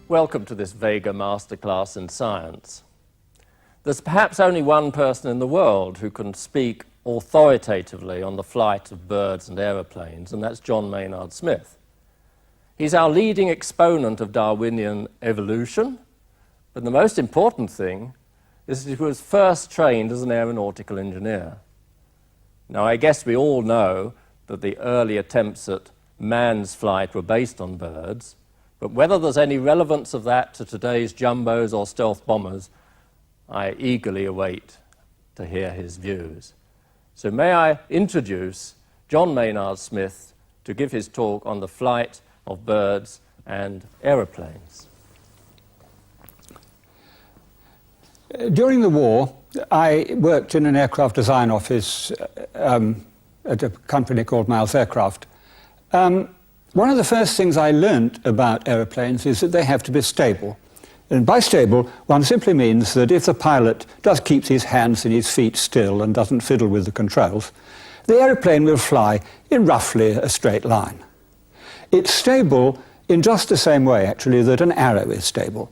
Welcome to this Vega masterclass in science. There's perhaps only one person in the world who can speak authoritatively on the flight of birds and aeroplanes, and that's John Maynard Smith. He's our leading exponent of Darwinian evolution, but the most important thing is that he was first trained as an aeronautical engineer. Now, I guess we all know that the early attempts at man's flight were based on birds, but whether there's any relevance of that to today's jumbos or stealth bombers, I eagerly await to hear his views. So may I introduce John Maynard Smith to give his talk on the flight of birds and aeroplanes. During the war, I worked in an aircraft design office at a company called Miles Aircraft. One of the first things I learnt about aeroplanes is that they have to be stable. And by stable, one simply means that if the pilot does keep his hands and his feet still and doesn't fiddle with the controls, the aeroplane will fly in roughly a straight line. It's stable in just the same way, actually, that an arrow is stable.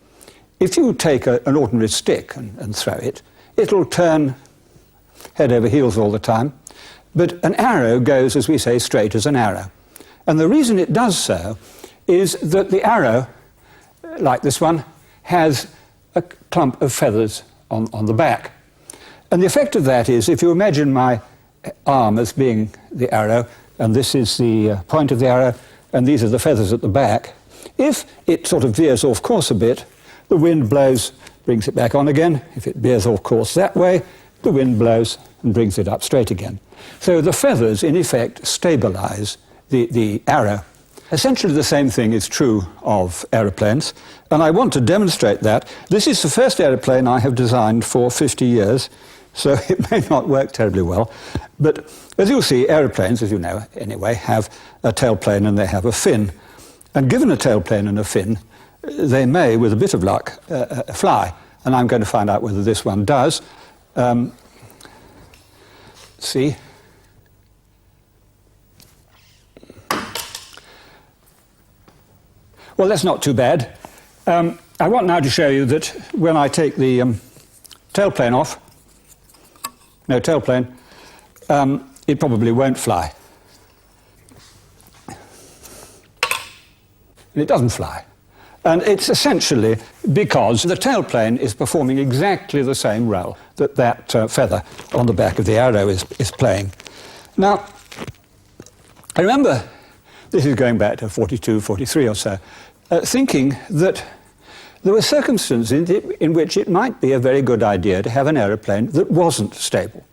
If you take an ordinary stick and throw it, it'll turn head over heels all the time. But an arrow goes, as we say, straight as an arrow. And the reason it does so is that the arrow, like this one, has a clump of feathers on the back. And the effect of that is, if you imagine my arm as being the arrow, and this is the point of the arrow, and these are the feathers at the back, if it sort of veers off course a bit, the wind blows, brings it back on again. If it veers off course that way, the wind blows and brings it up straight again. So the feathers, in effect, stabilize the arrow. Essentially the same thing is true of aeroplanes, and I want to demonstrate that. This is the first aeroplane I have designed for 50 years, so it may not work terribly well. But as you'll see, aeroplanes, as you know anyway, have a tailplane and they have a fin. And given a tailplane and a fin, they may, with a bit of luck, fly. And I'm going to find out whether this one does. See? Well, that's not too bad. I want now to show you that when I take the tailplane off, no tailplane, it probably won't fly. And it doesn't fly. And it's essentially because the tailplane is performing exactly the same role that that feather on the back of the arrow is playing. Now, I remember, this is going back to 42, 43 or so, thinking that there were circumstances in which it might be a very good idea to have an aeroplane that wasn't stable.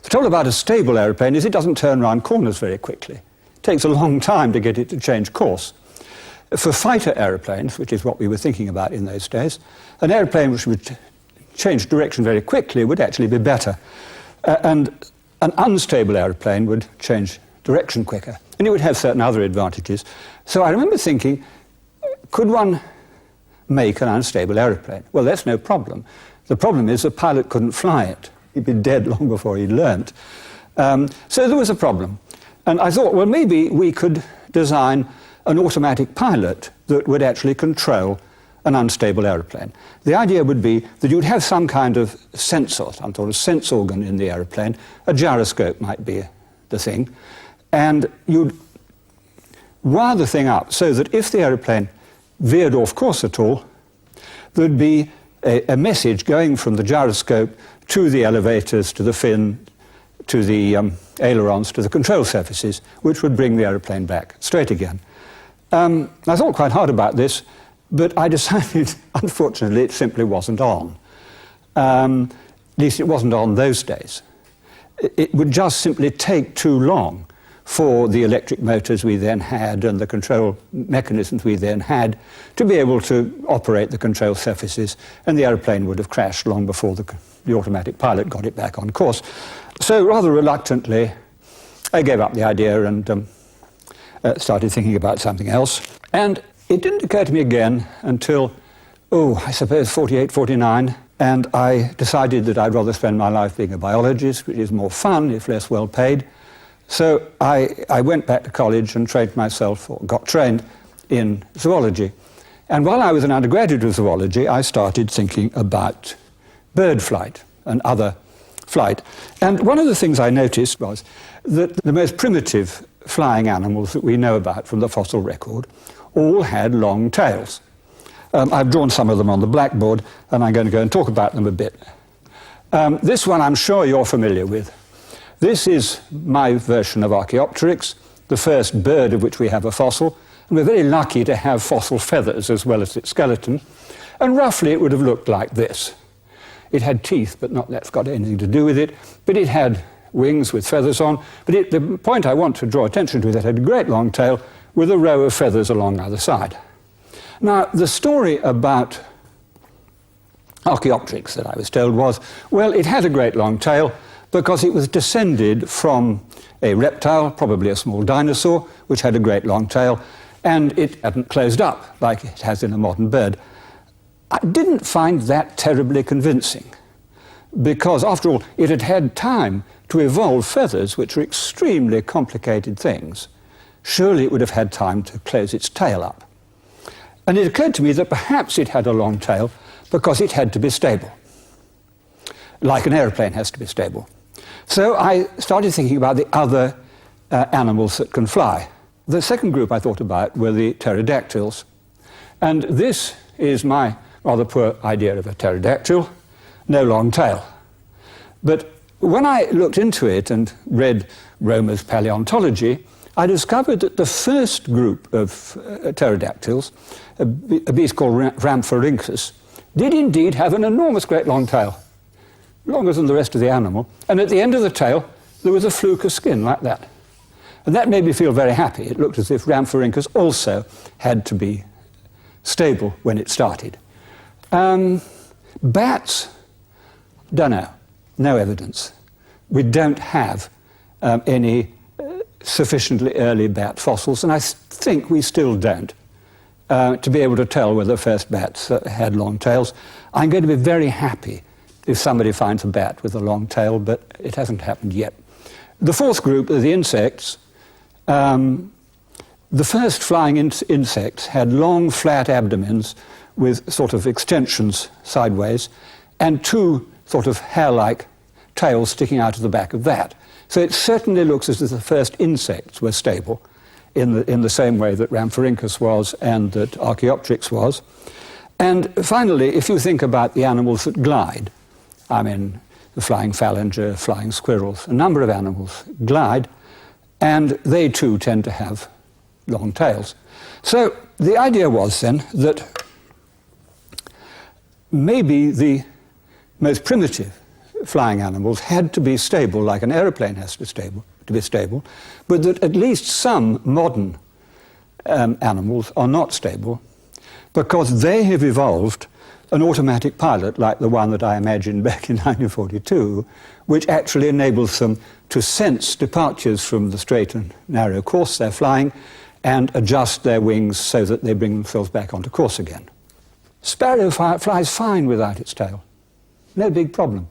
The trouble about a stable aeroplane is it doesn't turn around corners very quickly. It takes a long time to get it to change course. For fighter aeroplanes, which is what we were thinking about in those days, an aeroplane which would change direction very quickly would actually be better. And an unstable aeroplane would change direction quicker, and it would have certain other advantages. So I remember thinking, could one make an unstable aeroplane? Well, that's no problem. The problem is the pilot couldn't fly it. He'd be dead long before he'd learnt. So there was a problem. And I thought, well, maybe we could design an automatic pilot that would actually control an unstable aeroplane. The idea would be that you'd have some kind of sensor, some sort of sense organ in the aeroplane. A gyroscope might be the thing. And you'd wire the thing up so that if the aeroplane veered off course at all, there'd be a message going from the gyroscope to the elevators, to the fin, to the ailerons, to the control surfaces, which would bring the aeroplane back straight again. I thought quite hard about this, but I decided, unfortunately, it simply wasn't on. At least it wasn't on those days. It would just simply take too long for the electric motors we then had and the control mechanisms we then had to be able to operate the control surfaces, and the aeroplane would have crashed long before the automatic pilot got it back on course. So rather reluctantly, I gave up the idea and started thinking about something else. And it didn't occur to me again until, I suppose 48, 49, and I decided that I'd rather spend my life being a biologist, which is more fun, if less well paid. So I went back to college and trained myself, or got trained, in zoology. And while I was an undergraduate of zoology, I started thinking about bird flight and other flight. And one of the things I noticed was that the most primitive flying animals that we know about from the fossil record all had long tails. I've drawn some of them on the blackboard, and I'm going to go and talk about them a bit. This one I'm sure you're familiar with. This is my version of Archaeopteryx, the first bird of which we have a fossil. And we're very lucky to have fossil feathers as well as its skeleton. And roughly it would have looked like this. It had teeth, but not that's got anything to do with it. But it had wings with feathers on. But the point I want to draw attention to is that it had a great long tail with a row of feathers along either side. Now, the story about Archaeopteryx that I was told was, well, it had a great long tail because it was descended from a reptile, probably a small dinosaur, which had a great long tail, and it hadn't closed up like it has in a modern bird. I didn't find that terribly convincing because, after all, it had had time to evolve feathers, which are extremely complicated things. Surely it would have had time to close its tail up. And it occurred to me that perhaps it had a long tail because it had to be stable, like an aeroplane has to be stable. So I started thinking about the other animals that can fly. The second group I thought about were the pterodactyls. And this is my rather poor idea of a pterodactyl, no long tail. But when I looked into it and read Romer's paleontology, I discovered that the first group of pterodactyls, a beast called Rhamphorhynchus, did indeed have an enormous great long tail, longer than the rest of the animal, and at the end of the tail there was a fluke of skin like that. And that made me feel very happy. It looked as if Rhamphorhynchus also had to be stable when it started. Bats, don't know, no evidence. We don't have any sufficiently early bat fossils, and I think we still don't, to be able to tell whether first bats had long tails. I'm going to be very happy if somebody finds a bat with a long tail, but it hasn't happened yet. The fourth group are the insects. The first flying insects had long, flat abdomens with sort of extensions sideways, and two sort of hair-like tails sticking out of the back of that. So it certainly looks as if the first insects were stable in the same way that Rhamphorhynchus was and that Archaeopteryx was. And finally, if you think about the animals that glide, I mean, the flying phalanger, flying squirrels, a number of animals glide, and they too tend to have long tails. So the idea was then that maybe the most primitive flying animals had to be stable, like an aeroplane has to be stable, but that at least some modern animals are not stable because they have evolved an automatic pilot like the one that I imagined back in 1942, which actually enables them to sense departures from the straight and narrow course they're flying and adjust their wings so that they bring themselves back onto course again. Sparrow flies fine without its tail. No big problem.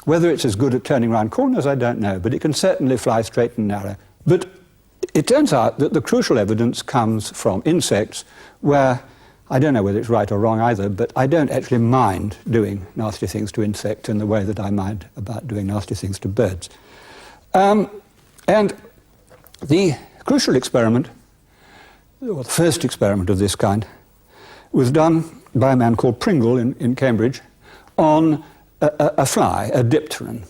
Whether it's as good at turning around corners, I don't know, but it can certainly fly straight and narrow. But it turns out that the crucial evidence comes from insects where, I don't know whether it's right or wrong either, but I don't actually mind doing nasty things to insects in the way that I mind about doing nasty things to birds. And the crucial experiment, or the first experiment of this kind, was done by a man called Pringle in Cambridge on a fly, a dipteran.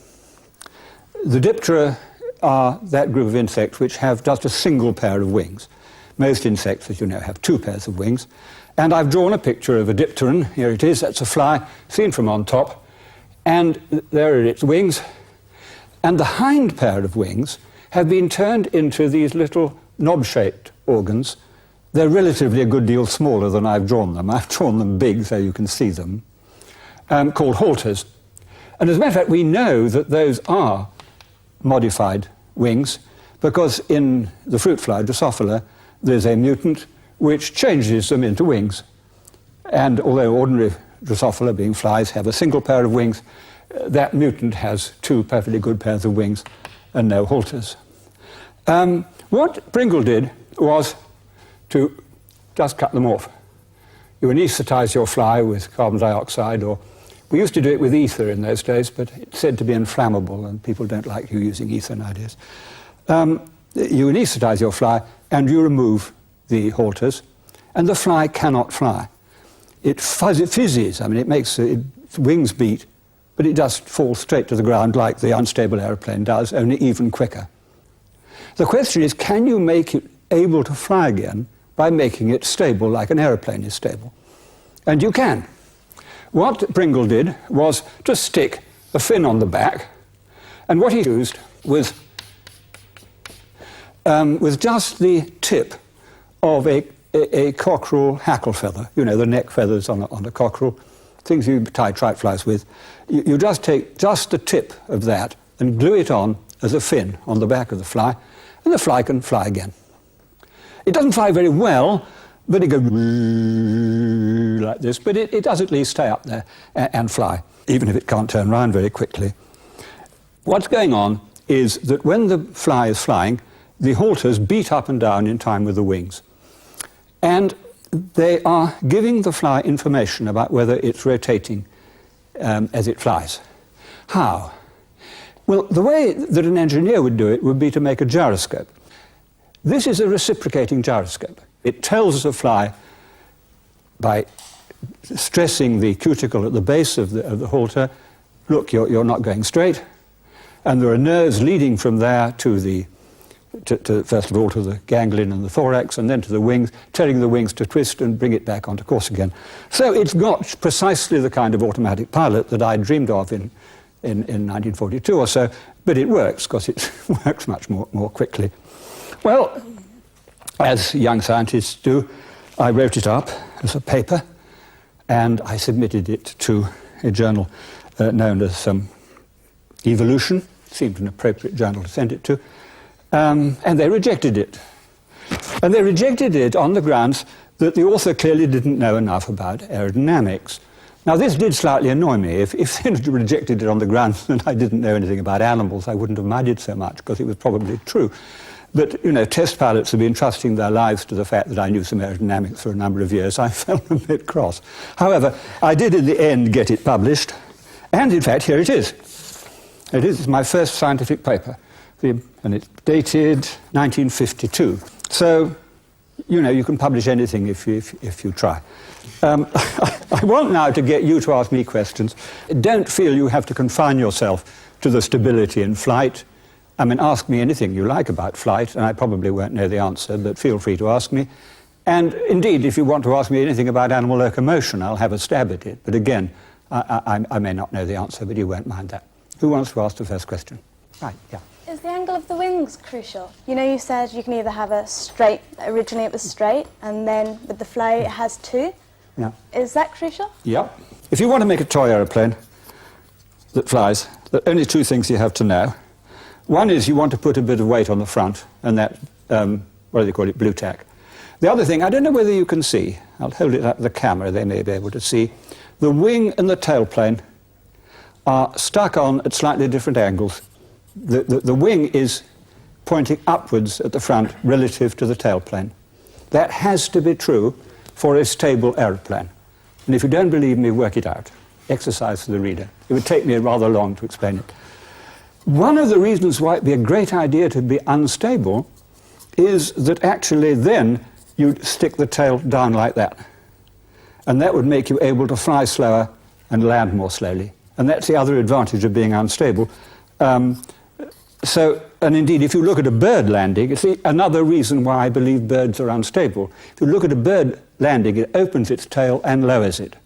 The diptera are that group of insects which have just a single pair of wings. Most insects, as you know, have two pairs of wings. And I've drawn a picture of a dipteran. Here it is. That's a fly seen from on top. And there are its wings. And the hind pair of wings have been turned into these little knob-shaped organs. They're relatively a good deal smaller than I've drawn them. I've drawn them big so you can see them, called halters. And as a matter of fact, we know that those are modified wings because in the fruit fly, Drosophila, there's a mutant which changes them into wings. And although ordinary Drosophila, being flies, have a single pair of wings, that mutant has two perfectly good pairs of wings and no halters. What Pringle did was to just cut them off. You anaesthetize your fly with carbon dioxide, or we used to do it with ether in those days, but it's said to be inflammable, and people don't like you using ether nowadays. You anaesthetize your fly, and you remove the halters, and the fly cannot fly. It fizzes. I mean, it makes its wings beat, but it just falls straight to the ground like the unstable aeroplane does, only even quicker. The question is, can you make it able to fly again by making it stable like an aeroplane is stable? And you can. What Pringle did was to stick a fin on the back, and what he used was just the tip of a cockerel hackle feather, you know, the neck feathers on a cockerel, things you tie trike flies with. You just take just the tip of that and glue it on as a fin on the back of the fly, and the fly can fly again. It doesn't fly very well, but it goes like this, but it does at least stay up there and fly, even if it can't turn around very quickly. What's going on is that when the fly is flying, the halters beat up and down in time with the wings. And they are giving the fly information about whether it's rotating as it flies. How? Well, the way that an engineer would do it would be to make a gyroscope. This is a reciprocating gyroscope. It tells the fly by stressing the cuticle at the base of the halter, look, you're not going straight. And there are nerves leading from there to first of all to the ganglion and the thorax, and then to the wings, telling the wings to twist and bring it back onto course again. So it's got precisely the kind of automatic pilot that I dreamed of in 1942 or so, but it works because it works much more quickly. Well, as young scientists do, I wrote it up as a paper, and I submitted it to a journal known as Evolution. Seemed an appropriate journal to send it to. And they rejected it. And they rejected it on the grounds that the author clearly didn't know enough about aerodynamics. Now, this did slightly annoy me. If they had rejected it on the grounds that I didn't know anything about animals, I wouldn't have minded so much, because it was probably true. But, you know, test pilots have been trusting their lives to the fact that I knew some aerodynamics for a number of years. I felt a bit cross. However, I did in the end get it published, and in fact, here it is. It's my first scientific paper. And it's dated 1952. So, you know, you can publish anything if you try. I want now to get you to ask me questions. Don't feel you have to confine yourself to the stability in flight. I mean, ask me anything you like about flight, and I probably won't know the answer, but feel free to ask me. And indeed, if you want to ask me anything about animal locomotion, I'll have a stab at it. But again, I may not know the answer, but you won't mind that. Who wants to ask the first question? Right, yeah. Is the angle of the wings crucial? You know, you said you can either have a straight, originally it was straight, and then with the flow it has two. Yeah. Is that crucial? Yeah. If you want to make a toy aeroplane that flies, there are only two things you have to know. One is you want to put a bit of weight on the front, and that, what do they call it, blue tack. The other thing, I don't know whether you can see, I'll hold it up to the camera, they may be able to see, the wing and the tailplane are stuck on at slightly different angles. The wing is pointing upwards at the front relative to the tailplane. That has to be true for a stable aeroplane. And if you don't believe me, work it out. Exercise for the reader. It would take me rather long to explain it. One of the reasons why it would be a great idea to be unstable is that actually then you'd stick the tail down like that. And that would make you able to fly slower and land more slowly. And that's the other advantage of being unstable. And indeed, if you look at a bird landing, it's another reason why I believe birds are unstable. If you look at a bird landing, it opens its tail and lowers it.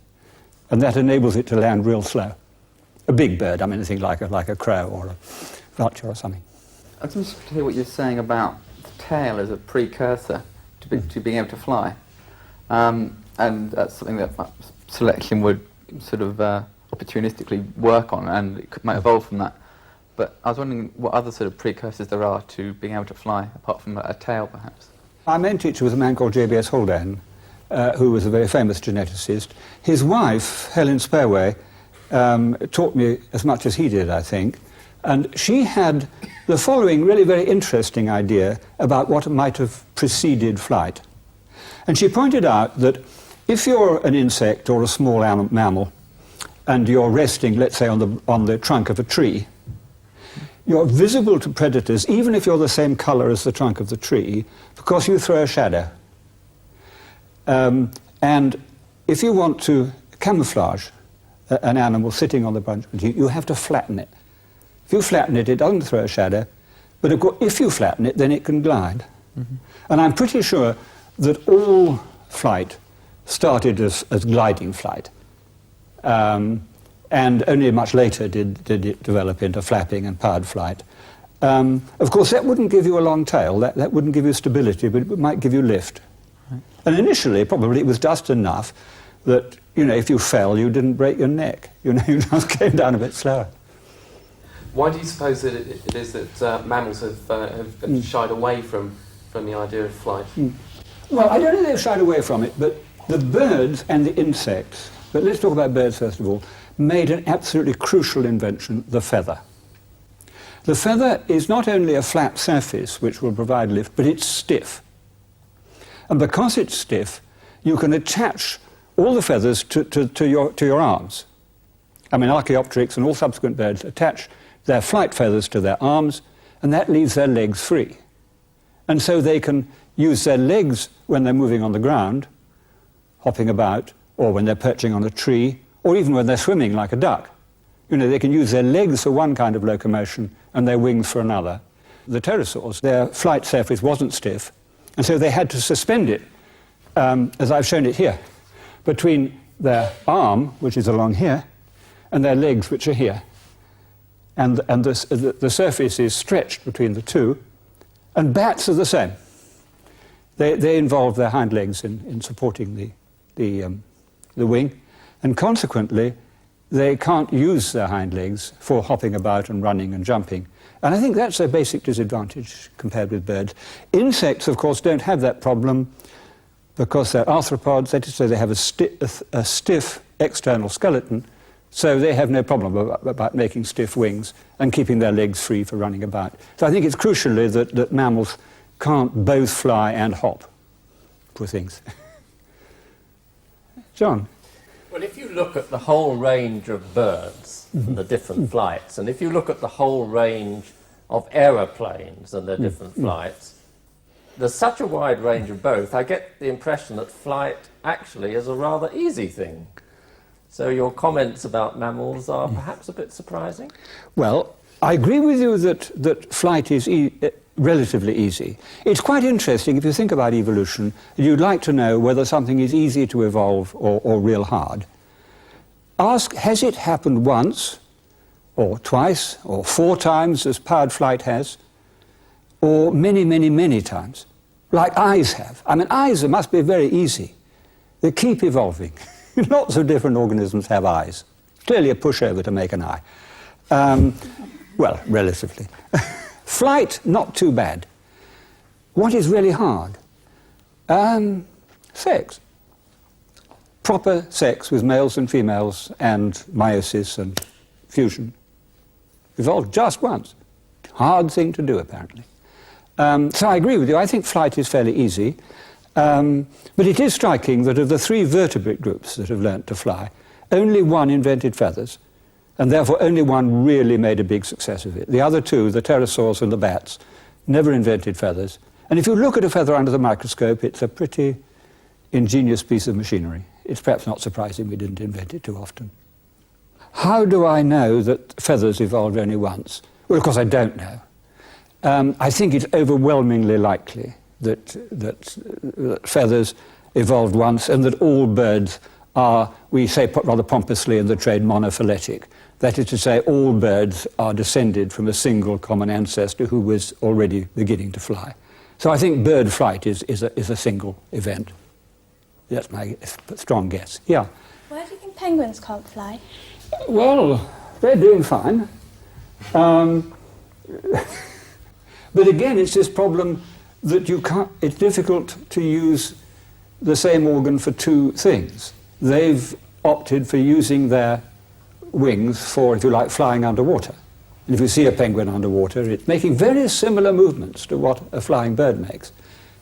And that enables it to land real slow. A big bird, I mean, anything like a crow or a vulture or something. I was interested to hear what you're saying about the tail as a precursor to being able to fly. And that's something that selection would sort of opportunistically work on, and it might evolve from that. But I was wondering what other sort of precursors there are to being able to fly, apart from a tail, perhaps. My main teacher was a man called J.B.S. Haldane, who was a very famous geneticist. His wife, Helen Spurway, taught me as much as he did, I think. And she had the following really very interesting idea about what might have preceded flight. And she pointed out that if you're an insect or a small mammal and you're resting, let's say, on the trunk of a tree, you're visible to predators even if you're the same colour as the trunk of the tree because you throw a shadow. And if you want to camouflage an animal sitting on the branch, you have to flatten it. If you flatten it, it doesn't throw a shadow, but of course, if you flatten it, then it can glide. Mm-hmm. And I'm pretty sure that all flight started as gliding flight. And only much later did it develop into flapping and powered flight. Of course, that wouldn't give you a long tail, that wouldn't give you stability, but it might give you lift. Right. And initially, probably it was just enough that, you know, if you fell, you didn't break your neck. You know, you just came down a bit slower. Why do you suppose that it is that mammals have shied away from the idea of flight? Well, I don't know they've shied away from it, but the birds and the insects, but let's talk about birds first of all, made an absolutely crucial invention, the feather. The feather is not only a flat surface which will provide lift, but it's stiff. And because it's stiff, you can attach all the feathers to your arms. I mean, Archaeopteryx and all subsequent birds attach their flight feathers to their arms, and that leaves their legs free. And so they can use their legs when they're moving on the ground, hopping about, or when they're perching on a tree, or even when they're swimming like a duck. You know, they can use their legs for one kind of locomotion and their wings for another. The pterosaurs, their flight surface wasn't stiff, and so they had to suspend it, as I've shown it here, between their arm, which is along here, and their legs, which are here. And the surface is stretched between the two, and bats are the same. They involve their hind legs in supporting the wing, and consequently, they can't use their hind legs for hopping about and running and jumping. And I think that's a basic disadvantage compared with birds. Insects, of course, don't have that problem because they're arthropods, that is to say they have a stiff external skeleton, so they have no problem about making stiff wings and keeping their legs free for running about. So I think it's crucially that mammals can't both fly and hop. Poor things. John? Well, if you look at the whole range of birds and the different flights, and if you look at the whole range of aeroplanes and their different flights, there's such a wide range of both, I get the impression that flight actually is a rather easy thing. So your comments about mammals are perhaps a bit surprising? Well, I agree with you that flight is relatively easy. It's quite interesting if you think about evolution, you'd like to know whether something is easy to evolve or real hard. Ask, has it happened once, or twice, or 4 times as powered flight has, or many, many, many times, like eyes have? I mean, eyes must be very easy. They keep evolving. Lots of different organisms have eyes. Clearly a pushover to make an eye. Well, relatively. Flight, not too bad. What is really hard? Sex. Proper sex with males and females and meiosis and fusion. Evolved just once. Hard thing to do, apparently. So I agree with you. I think flight is fairly easy. But it is striking that of the 3 vertebrate groups that have learnt to fly, only one invented feathers, and therefore only one really made a big success of it. The other 2, the pterosaurs and the bats, never invented feathers. And if you look at a feather under the microscope, it's a pretty ingenious piece of machinery. It's perhaps not surprising we didn't invent it too often. How do I know that feathers evolved only once? Well, of course, I don't know. I think it's overwhelmingly likely that feathers evolved once and that all birds are, we say rather pompously in the trade, monophyletic. That is to say, all birds are descended from a single common ancestor who was already beginning to fly. So I think bird flight is a single event. That's my strong guess. Yeah? Why do you think penguins can't fly? Well, they're doing fine. But again, it's this problem that you can't, it's difficult to use the same organ for 2 things. They've opted for using their wings for, if you like, flying underwater. And if you see a penguin underwater, it's making very similar movements to what a flying bird makes.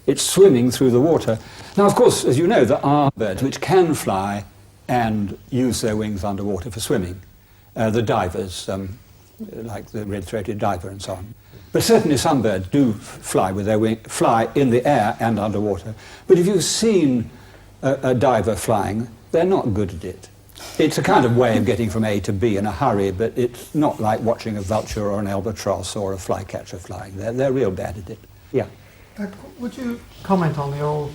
It's swimming through the water. Now, of course, as you know, there are birds which can fly and use their wings underwater for swimming. The divers, like the red-throated diver and so on. But certainly some birds do fly with their wing, fly in the air and underwater. But if you've seen a diver flying, they're not good at it. It's a kind of way of getting from A to B in a hurry, but it's not like watching a vulture or an albatross or a flycatcher flying. They're real bad at it. Yeah. Would you comment on the old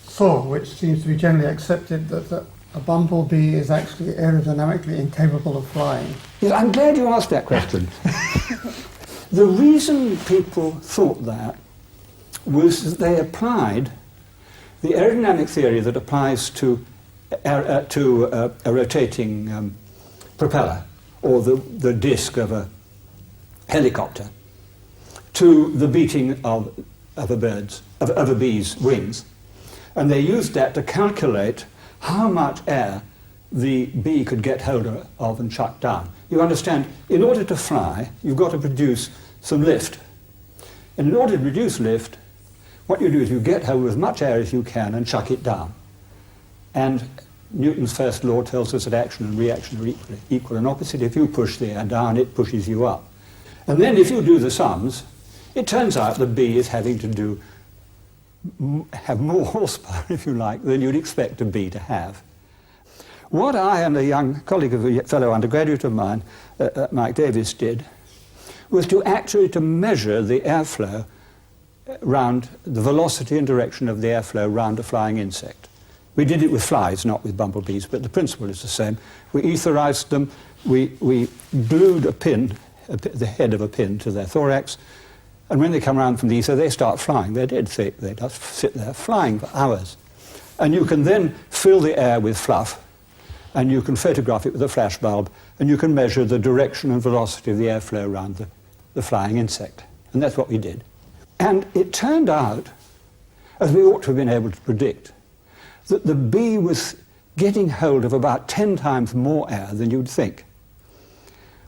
saw, which seems to be generally accepted that a bumblebee is actually aerodynamically incapable of flying? Yes, I'm glad you asked that question. The reason people thought that was that they applied the aerodynamic theory that applies to a rotating propeller, or the disc of a helicopter, to the beating of a bee's wings. And they used that to calculate how much air the bee could get hold of and chuck down. You understand, in order to fly, you've got to produce some lift. And in order to produce lift, what you do is you get hold of as much air as you can and chuck it down. And Newton's first law tells us that action and reaction are equal and opposite. If you push the air down, it pushes you up. And then if you do the sums, it turns out the bee is having to have more horsepower, if you like, than you'd expect a bee to have. What I and a young colleague of a fellow undergraduate of mine, Mike Davis, did was to measure the airflow round, the velocity and direction of the airflow round a flying insect. We did it with flies, not with bumblebees, but the principle is the same. We etherized them, we glued a pin, the head of a pin, to their thorax, and when they come around from the ether, they start flying. They're dead thick. They just sit there flying for hours. And you can then fill the air with fluff, and you can photograph it with a flash bulb, and you can measure the direction and velocity of the airflow around the flying insect. And that's what we did. And it turned out, as we ought to have been able to predict, that the bee was getting hold of about 10 times more air than you'd think.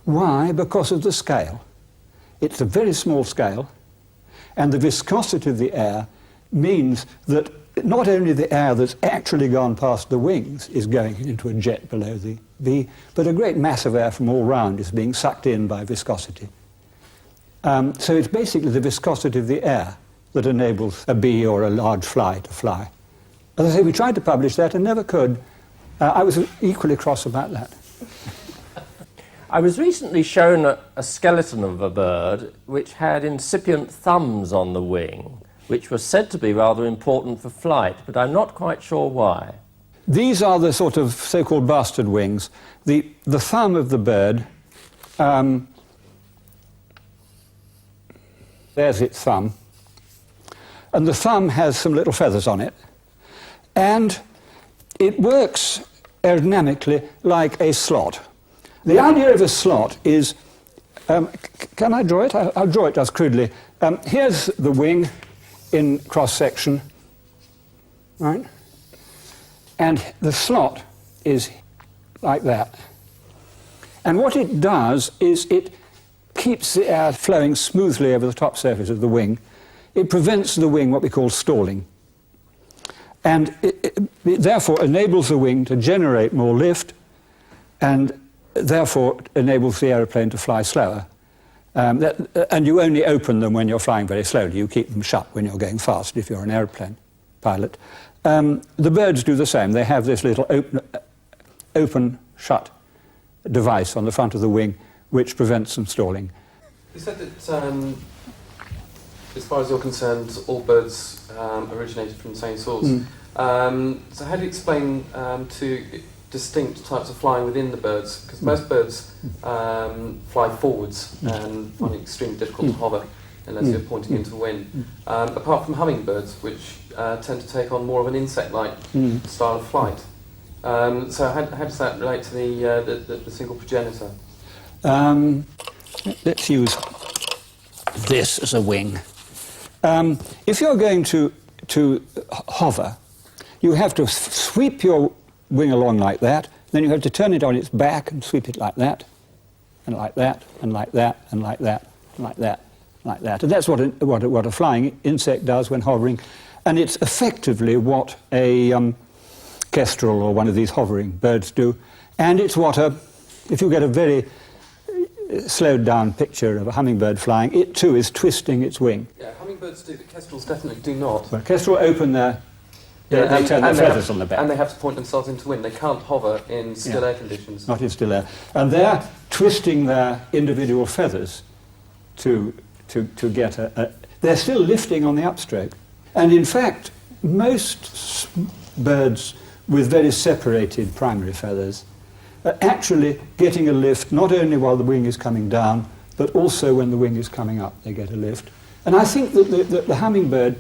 Why? Because of the scale. It's a very small scale, and the viscosity of the air means that not only the air that's actually gone past the wings is going into a jet below the bee, but a great mass of air from all round is being sucked in by viscosity. So it's basically the viscosity of the air that enables a bee or a large fly to fly. As I say, we tried to publish that and never could. I was equally cross about that. I was recently shown a skeleton of a bird which had incipient thumbs on the wing, which was said to be rather important for flight, but I'm not quite sure why. These are the sort of so-called bastard wings. The thumb of the bird, there's its thumb, and the thumb has some little feathers on it, and it works aerodynamically like a slot. The idea of a slot is, can I draw it? I'll draw it just crudely. Here's the wing in cross-section, right? And the slot is like that. And what it does is it keeps the air flowing smoothly over the top surface of the wing. It prevents the wing what we call stalling. And it therefore enables the wing to generate more lift, and therefore enables the aeroplane to fly slower. And you only open them when you're flying very slowly. You keep them shut when you're going fast, if you're an aeroplane pilot. The birds do the same. They have this little open-shut device on the front of the wing which prevents them stalling. You said that, as far as you're concerned, all birds originated from the same source. So how do you explain two distinct types of flying within the birds? Because most birds fly forwards and find it extremely difficult to hover unless you're pointing into the wind. Apart from hummingbirds, which tend to take on more of an insect-like style of flight. So how does that relate to the single progenitor? Let's use this as a wing. If you're going to hover, you have to sweep your wing along like that, then you have to turn it on its back and sweep it like that, and like that, and like that, and like that, and like that, like that. And that's what a flying insect does when hovering. And it's effectively what a kestrel or one of these hovering birds do. And it's what if you get a very slowed down picture of a hummingbird flying, it too is twisting its wing. Yeah, hummingbirds do, but kestrels definitely do not. Well, kestrel open they turn their feathers on the back. And they have to point themselves into wind. They can't hover in still air conditions. Not in still air. And they're twisting their individual feathers to get they're still lifting on the upstroke. And in fact, most birds with very separated primary feathers are actually getting a lift not only while the wing is coming down, but also when the wing is coming up, they get a lift. And I think that the hummingbird,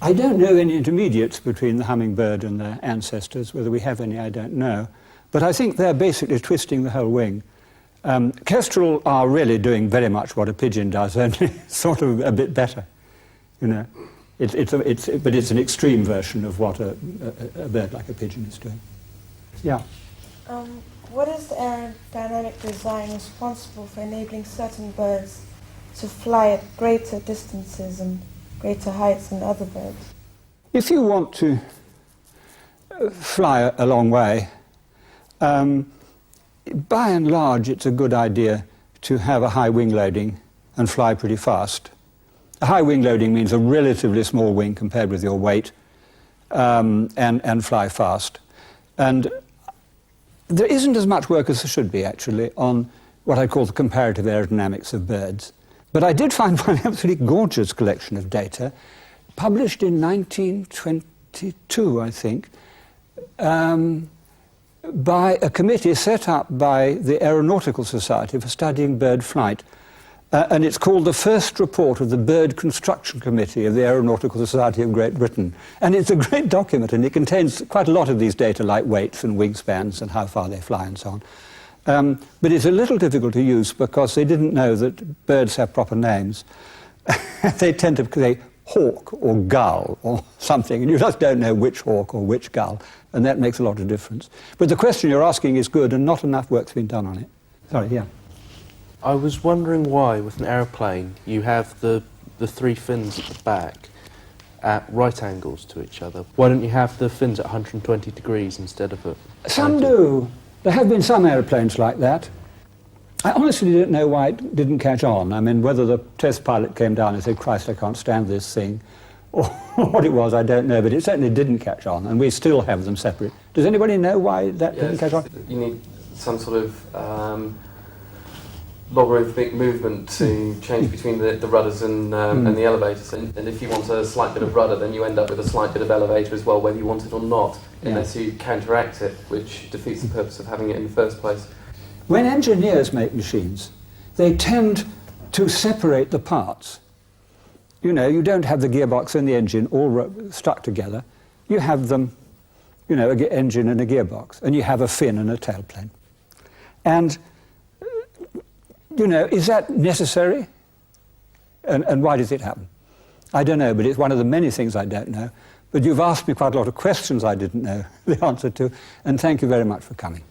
I don't know any intermediates between the hummingbird and their ancestors. Whether we have any, I don't know. But I think they're basically twisting the whole wing. Kestrel are really doing very much what a pigeon does, only sort of a bit better, you know. But it's an extreme version of what a bird like a pigeon is doing. Yeah. What is the aerodynamic design responsible for enabling certain birds to fly at greater distances and greater heights than other birds? If you want to fly a long way, by and large it's a good idea to have a high wing loading and fly pretty fast. A high wing loading means a relatively small wing compared with your weight, and fly fast. And there isn't as much work as there should be, actually, on what I call the comparative aerodynamics of birds. But I did find one absolutely gorgeous collection of data, published in 1922, I think, by a committee set up by the Aeronautical Society for studying bird flight. And it's called the First Report of the Bird Construction Committee of the Aeronautical Society of Great Britain. And it's a great document, and it contains quite a lot of these data, like weights and wingspans and how far they fly and so on. But it's a little difficult to use because they didn't know that birds have proper names. They tend to say hawk or gull or something, and you just don't know which hawk or which gull, and that makes a lot of difference. But the question you're asking is good, and not enough work's been done on it. Sorry, yeah. I was wondering why, with an aeroplane, you have the three fins at the back at right angles to each other. Why don't you have the fins at 120 degrees instead of at... Some do. There have been some aeroplanes like that. I honestly don't know why it didn't catch on. I mean, whether the test pilot came down and said, Christ, I can't stand this thing, or what it was, I don't know, but it certainly didn't catch on, and we still have them separate. Does anybody know why that didn't catch on? You need some sort of logarithmic movement to change between the rudders and the elevators. And if you want a slight bit of rudder, then you end up with a slight bit of elevator as well, whether you want it or not, unless you counteract it, which defeats the purpose of having it in the first place. When engineers make machines, they tend to separate the parts. You know, you don't have the gearbox and the engine all stuck together. You have them, you know, an engine and a gearbox, and you have a fin and a tailplane. And you know, is that necessary? And why does it happen? I don't know, but it's one of the many things I don't know. But you've asked me quite a lot of questions I didn't know the answer to, and thank you very much for coming.